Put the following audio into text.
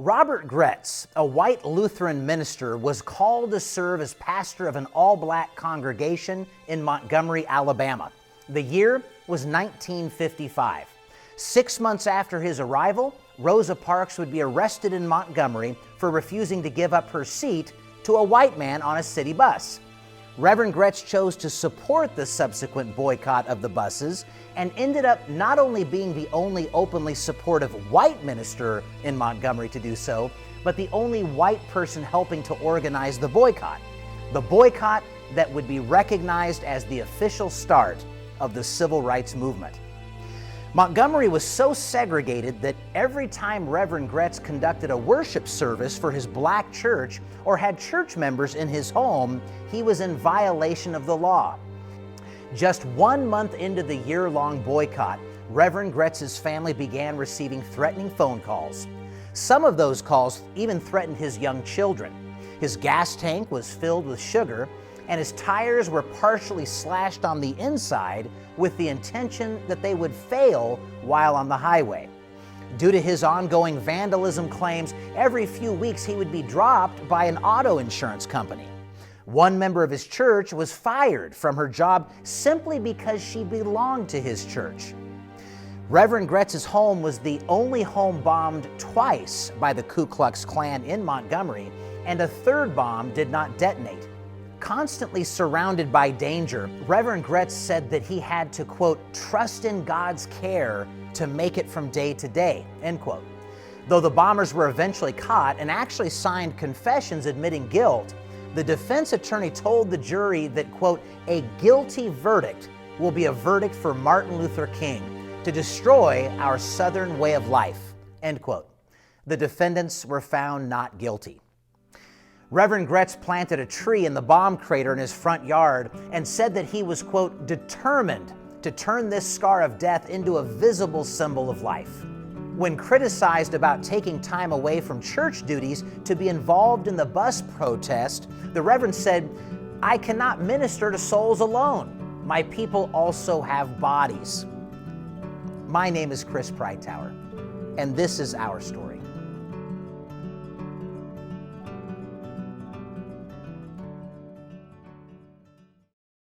Robert Graetz, a white Lutheran minister, was called to serve as pastor of an all-black congregation in Montgomery, Alabama. The year was 1955. 6 months after his arrival, Rosa Parks would be arrested in Montgomery for refusing to give up her seat to a white man on a city bus. Reverend Graetz chose to support the subsequent boycott of the buses and ended up not only being the only openly supportive white minister in Montgomery to do so, but the only white person helping to organize the boycott. The boycott that would be recognized as the official start of the civil rights movement. Montgomery was so segregated that every time Reverend Graetz conducted a worship service for his black church or had church members in his home, he was in violation of the law. Just 1 month into the year-long boycott, Reverend Graetz's family began receiving threatening phone calls. Some of those calls even threatened his young children. His gas tank was filled with sugar, and his tires were partially slashed on the inside with the intention that they would fail while on the highway. Due to his ongoing vandalism claims, every few weeks he would be dropped by an auto insurance company. One member of his church was fired from her job simply because she belonged to his church. Reverend Graetz's home was the only home bombed twice by the Ku Klux Klan in Montgomery, and a third bomb did not detonate. Constantly surrounded by danger, Reverend Graetz said that he had to, quote, trust in God's care to make it from day to day, end quote. Though the bombers were eventually caught and actually signed confessions admitting guilt, the defense attorney told the jury that, quote, a guilty verdict will be a verdict for Martin Luther King to destroy our Southern way of life, end quote. The defendants were found not guilty. Reverend Graetz planted a tree in the bomb crater in his front yard and said that he was, quote, determined to turn this scar of death into a visible symbol of life. When criticized about taking time away from church duties to be involved in the bus protest, the Reverend said, I cannot minister to souls alone. My people also have bodies. My name is Chris Prighttower, and this is our story.